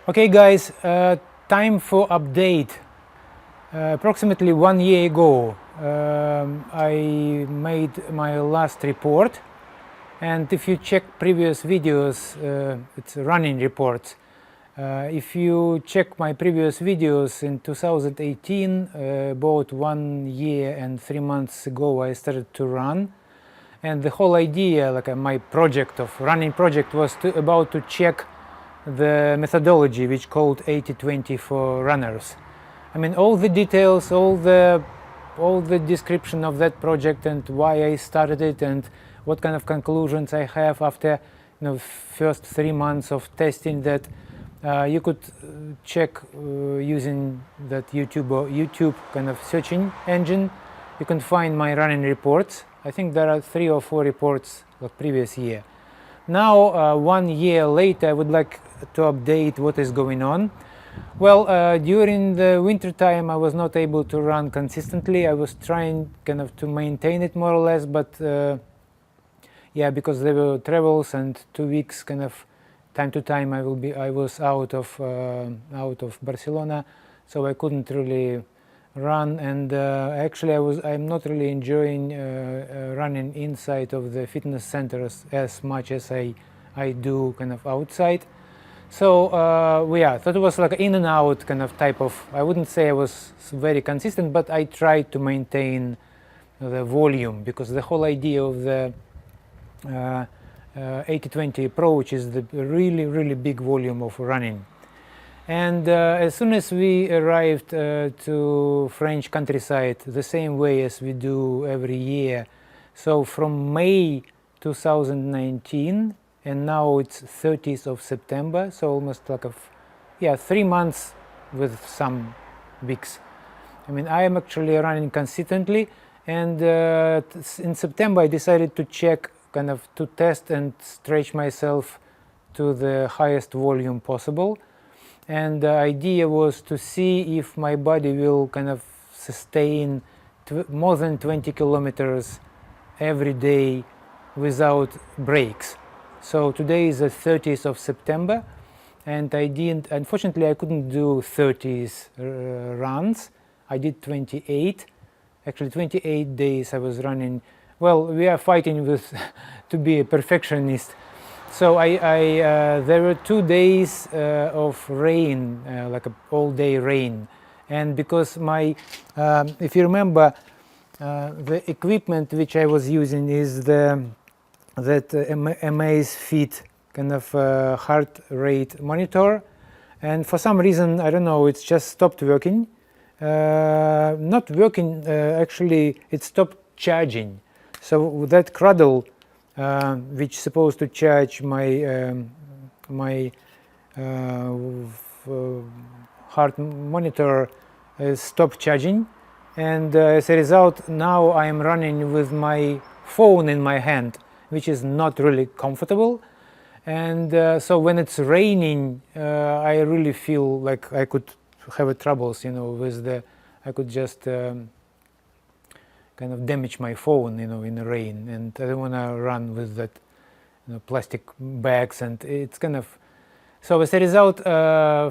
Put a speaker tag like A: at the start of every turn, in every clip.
A: Okay guys, time for update. Approximately 1 year ago I made my last report, and if you check previous videos, it's running reports. If you check my previous videos in 2018, about 1 year and 3 months ago I started to run, and the whole idea, like my project of running project, was about to check the methodology which called 80-20 for runners. I mean, all the details, all the description of that project and why I started it and what kind of conclusions I have after first 3 months of testing that. You could check using that YouTube kind of searching engine. You can find my running reports. I think there are 3 or 4 reports of previous year. Now 1 year later, I would like to update what is going on. Well, during the winter time I was not able to run consistently. I was trying kind of to maintain it more or less, but yeah, because there were travels and 2 weeks kind of time to time I was out of Barcelona, so I couldn't really run, and actually I'm not really enjoying running inside of the fitness centers as much as I do kind of outside. So yeah, that was like in and out kind of type of, I wouldn't say I was very consistent, but I tried to maintain the volume, because the whole idea of the 80-20 approach is the really big volume of running. And as soon as we arrived to French countryside, the same way as we do every year, so from May 2019 and now it's 30th of September, so almost like 3 months with some weeks. I mean, I am actually running consistently, and in September I decided to check, kind of to test and stretch myself to the highest volume possible. And the idea was to see if my body will kind of sustain more than 20 kilometers every day without breaks. So today is the 30th of September, and unfortunately I couldn't do 30 runs. I did 28, actually 28 days I was running. Well, we are fighting with to be a perfectionist. So there were 2 days of rain, like all-day rain, and because if you remember, the equipment which I was using is that Amazfit kind of heart rate monitor, and for some reason, I don't know, it's just stopped working. Not working, actually, it stopped charging. So that cradle, which is supposed to charge my heart monitor, stopped charging, and as a result now I am running with my phone in my hand, which is not really comfortable. And so when it's raining, I really feel like I could have troubles, with I could just kind of damage my phone, in the rain, and I don't want to run with that, plastic bags, and it's kind of. So as a result,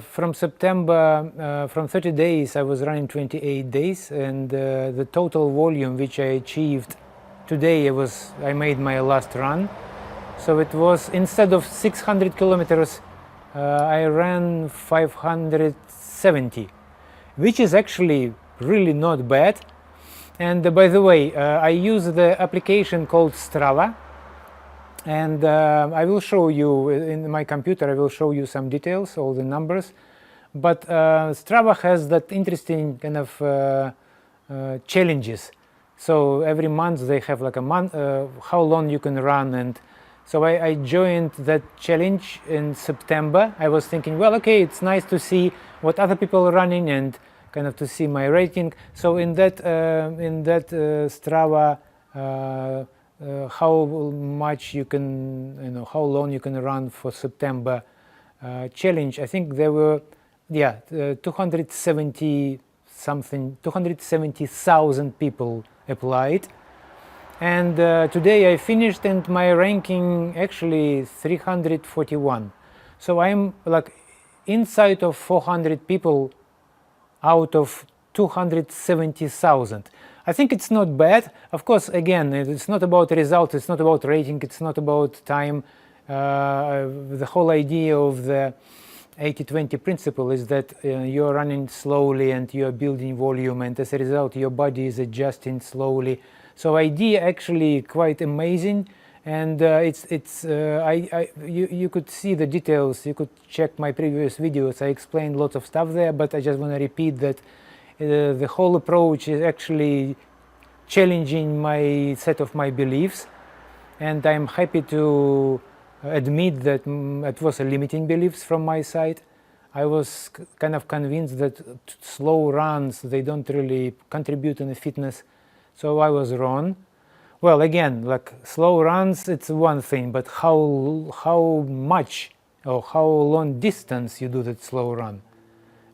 A: from September, from 30 days, I was running 28 days, and the total volume which I achieved today, I made my last run. So it was, instead of 600 kilometers, I ran 570, which is actually really not bad. And by the way, I use the application called Strava, and I will show you in my computer, I will show you some details, all the numbers. But Strava has that interesting kind of challenges. So every month they have like a month, how long you can run, and so I joined that challenge in September. I was thinking, well, okay, it's nice to see what other people are running and kind of to see my rating. So in that Strava, how much you can, how long you can run for September challenge. I think there were, 270,000 people applied. And today I finished, and my ranking actually 341. So I'm like inside of 400 people out of 270,000. I think it's not bad. Of course, again, it's not about results, it's not about rating, it's not about time. The whole idea of the 80-20 principle is that you're running slowly and you're building volume, and as a result your body is adjusting slowly. So idea actually quite amazing, and you could see the details, you could check my previous videos, I explained lots of stuff there, but I just want to repeat that the whole approach is actually challenging my set of my beliefs, and I'm happy to admit that it was a limiting beliefs from my side. I was kind of convinced that slow runs, they don't really contribute in the fitness, so I was wrong. Well, again, like slow runs, it's one thing, but how much or how long distance you do that slow run?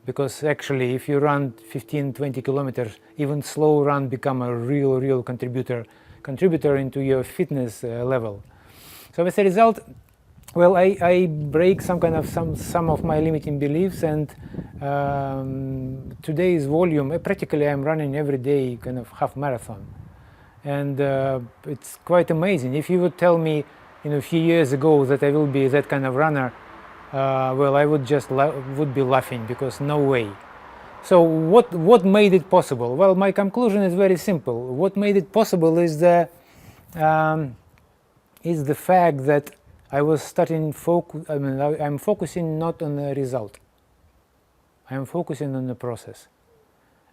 A: Because actually, if you run 15-20 kilometers, even slow run become a real contributor into your fitness level. So as a result, well, I break some of my limiting beliefs, and today's volume, practically I'm running every day kind of half marathon, and it's quite amazing. If you would tell me, a few years ago that I will be that kind of runner, well, I would just would be laughing, because no way. So what made it possible? Well, my conclusion is very simple. What made it possible is the fact that I was starting I'm focusing not on the result. I'm focusing on the process.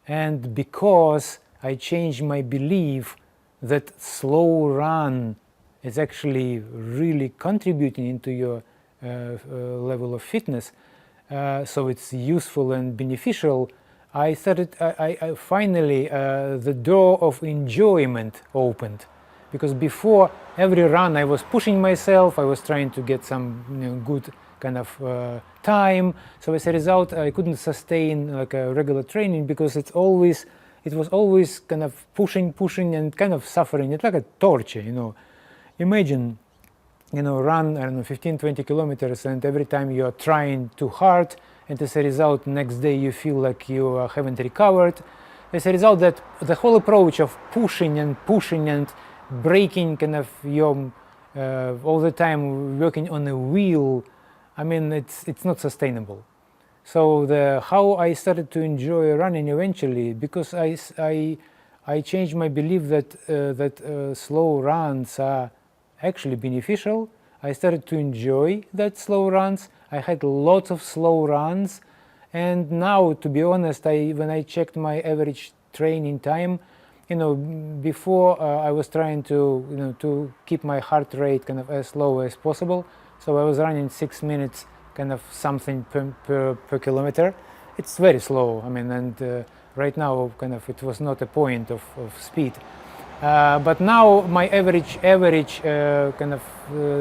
A: And because I changed my belief that slow run is actually really contributing into your level of fitness, so it's useful and beneficial, I finally the door of enjoyment opened. Because before every run I was pushing myself, I was trying to get some good kind of time, so as a result I couldn't sustain like a regular training, because it was always kind of pushing and kind of suffering. It's like a torture, Imagine, run, I don't know, 15-20 kilometers, and every time you're trying too hard, and as a result next day you feel like you haven't recovered. As a result, that the whole approach of pushing and breaking kind of your all the time working on a wheel, I mean, it's not sustainable. So how I started to enjoy running eventually, because I changed my belief that slow runs are actually beneficial. I started to enjoy that slow runs. I had lots of slow runs, and now, to be honest, when I checked my average training time, before I was trying to keep my heart rate kind of as low as possible, so I was running 6 minutes kind of something per kilometer. It's very slow, I mean, and right now kind of it was not a point of speed, but now my average kind of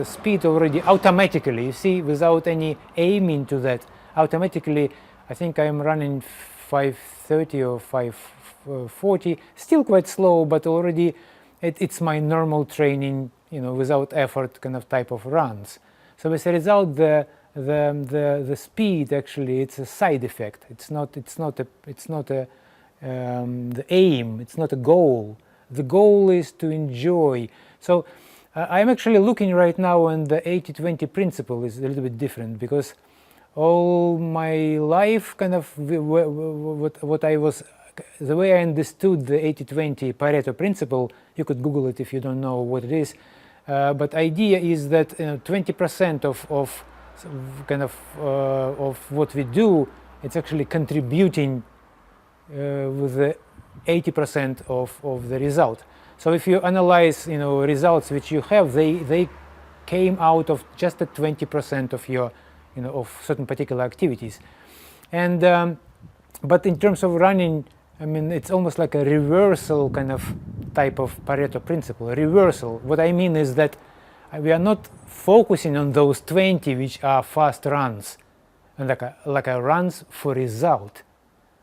A: speed already automatically, you see, without any aiming to that, automatically I think I'm running 5:30 or 5:40, still quite slow, but already it's my normal training, without effort kind of type of runs. So as a result, the speed actually, it's a side effect. It's not the aim. It's not a goal. The goal is to enjoy. So I'm actually looking right now, and the 80-20 principle is a little bit different, because all my life kind of what I was, the way I understood the 80-20 Pareto principle, you could Google it if you don't know what it is, but idea is that 20% of what we do, it's actually contributing with the 80% of the result. So if you analyze results which you have, they came out of just a 20% of your of certain particular activities. And but in terms of running, I mean, it's almost like a reversal kind of type of Pareto principle. Reversal. What I mean is that we are not focusing on those 20 which are fast runs and like a runs for result.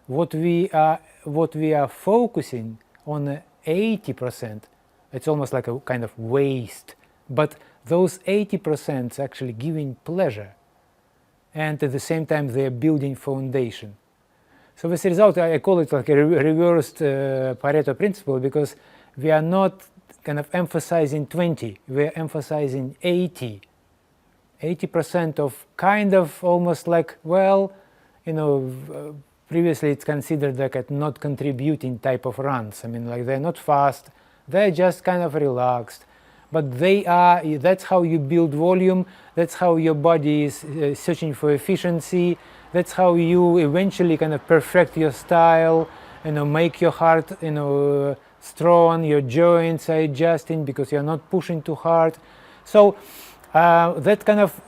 A: What we are focusing on 80%, it's almost like a kind of waste. But those 80% is actually giving pleasure. and at the same time they are building foundation. So as a result, I call it like a reversed Pareto principle, because we are not kind of emphasizing 20, we are emphasizing 80% of kind of almost like, well, you know, previously it's considered like a not contributing type of runs. I mean, like they're not fast, they're just kind of relaxed, but they are, that's how you build volume, that's how your body is searching for efficiency, that's how you eventually kind of perfect your style, you know, make your heart, you know, strong, your joints are adjusting because you're not pushing too hard. So that kind of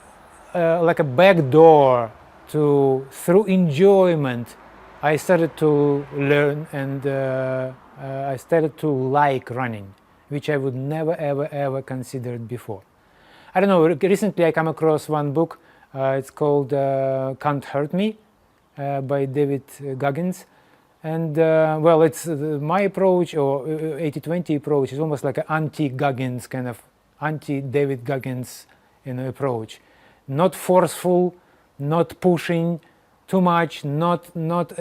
A: like a back door to, through enjoyment, I started to learn, and I started to like running, which I would never ever considered before. I don't know, recently I come across one book, it's called Can't Hurt Me by David Goggins, and well, it's my approach, or 80-20 approach, is almost like an anti-Goggins kind of, anti-David Goggins, you know, approach. Not forceful, not pushing too much, not not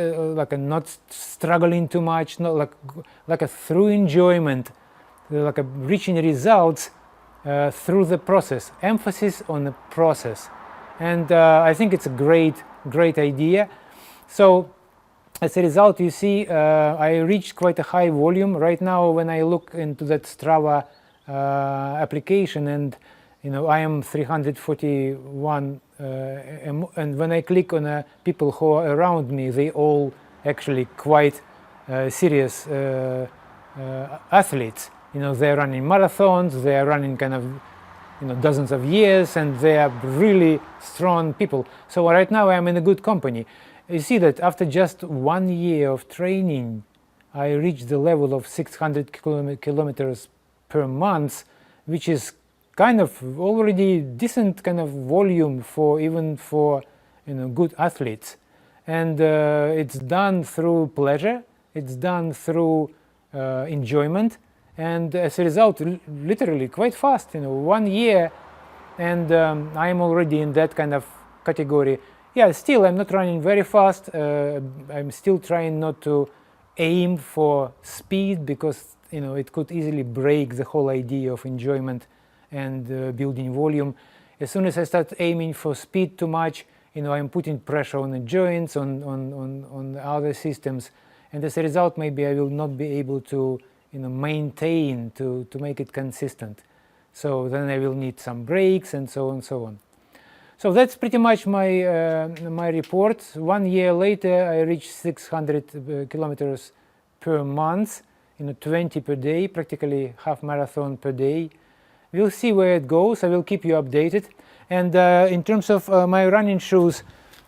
A: struggling too much, not like a through enjoyment, like a reaching results through the process, emphasis on the process. And I think it's a great idea. So as a result, you see, I reached quite a high volume right now when I look into that Strava application, and you know, I am 341, and when I click on people who are around me, they all actually quite serious athletes. You know, they're running marathons, they're running kind of, you know, dozens of years, and they are really strong people. So right now I'm in a good company. You see that after just 1 year of training, I reached the level of 600 kilometers per month, which is kind of already decent kind of volume for, even for, you know, good athletes. And it's done through pleasure, it's done through enjoyment, and as a result, literally quite fast, you know, 1 year, and I'm already in that kind of category. Yeah, still I'm not running very fast, I'm still trying not to aim for speed, because, you know, it could easily break the whole idea of enjoyment and building volume. As soon as I start aiming for speed too much, you know, I'm putting pressure on the joints, on other systems, and as a result, maybe I will not be able to, you know, maintain, to make it consistent. So then I will need some breaks, and so on and so on. So that's pretty much my my report. 1 year later, I reached 600 kilometers per month, you know, 20 per day, practically half marathon per day. We'll see where it goes. I will keep you updated. And in terms of my running shoes,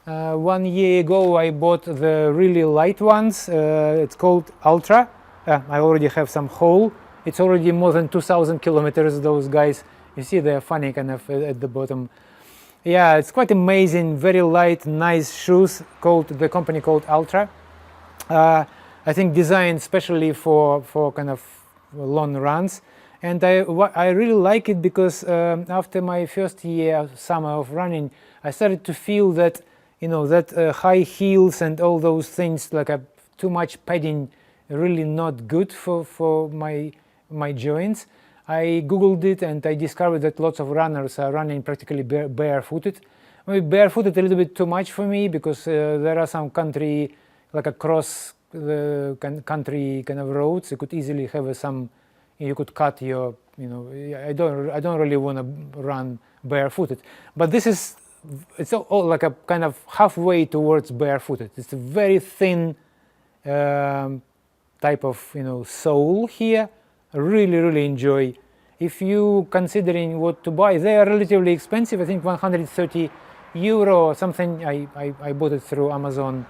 A: 1 year ago I bought the really light ones. It's called Ultra. I already have some hole. It's already more than 2,000 kilometers, those guys. You see they're funny kind of at the bottom. Yeah, it's quite amazing, very light, nice shoes, the company called Ultra. I think designed specially for kind of long runs. And I really like it because after my first year, summer of running, I started to feel that, you know, that high heels and all those things, like too much padding, really not good for my joints. I googled it and I discovered that lots of runners are running practically barefooted. Maybe barefooted a little bit too much for me, because there are some country, like across the country kind of roads, you could easily have some, you could cut your, you know, I don't really want to run barefooted. But this is, it's all like a kind of halfway towards barefooted. It's a very thin type of, you know, sole here. I really enjoy. If you considering what to buy, they are relatively expensive. I think 130 euro or something. I bought it through Amazon.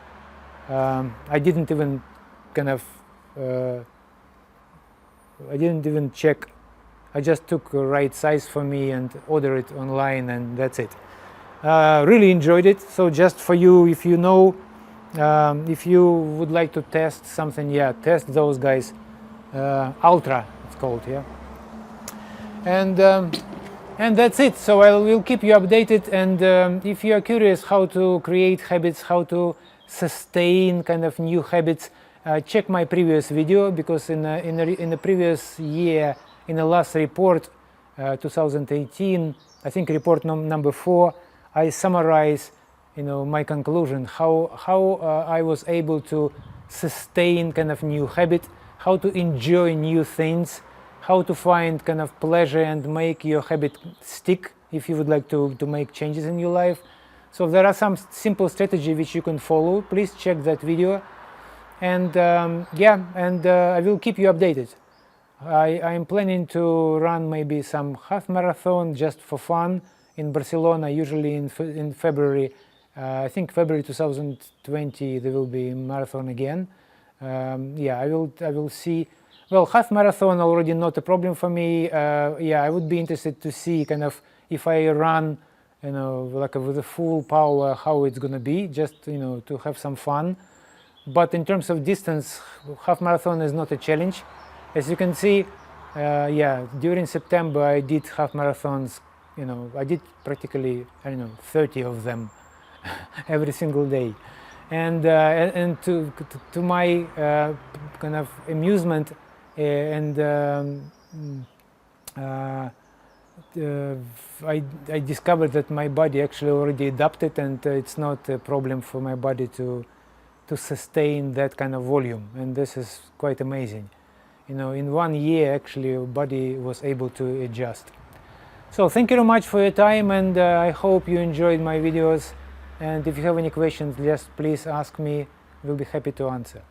A: I didn't even kind of I didn't even check. I just took the right size for me and ordered it online, and that's it. Really enjoyed it. So just for you, if you know, if you would like to test something, yeah, test those guys. Ultra, it's called, yeah. And And that's it. So I will keep you updated, and if you are curious how to create habits, how to sustain kind of new habits, check my previous video, because in the previous year, in the last report, 2018, I think report number 4, I summarize, my conclusion, how I was able to sustain kind of new habit, how to enjoy new things, how to find kind of pleasure and make your habit stick if you would like to make changes in your life. So there are some simple strategies which you can follow. Please check that video, and I will keep you updated. I am planning to run maybe some half marathon just for fun in Barcelona, usually in February. I think February 2020 there will be a marathon again. I will see. Well, half marathon already not a problem for me. I would be interested to see kind of if I run, like with the full power, how it's gonna be, just to have some fun. But in terms of distance, half marathon is not a challenge. As you can see, during September I did half marathons. I did practically 30 of them every single day, and to my kind of amusement. I discovered that my body actually already adapted, and it's not a problem for my body to sustain that kind of volume, and this is quite amazing. In 1 year actually your body was able to adjust. So thank you very much for your time, and I hope you enjoyed my videos, and if you have any questions, just please ask me. We'll be happy to answer.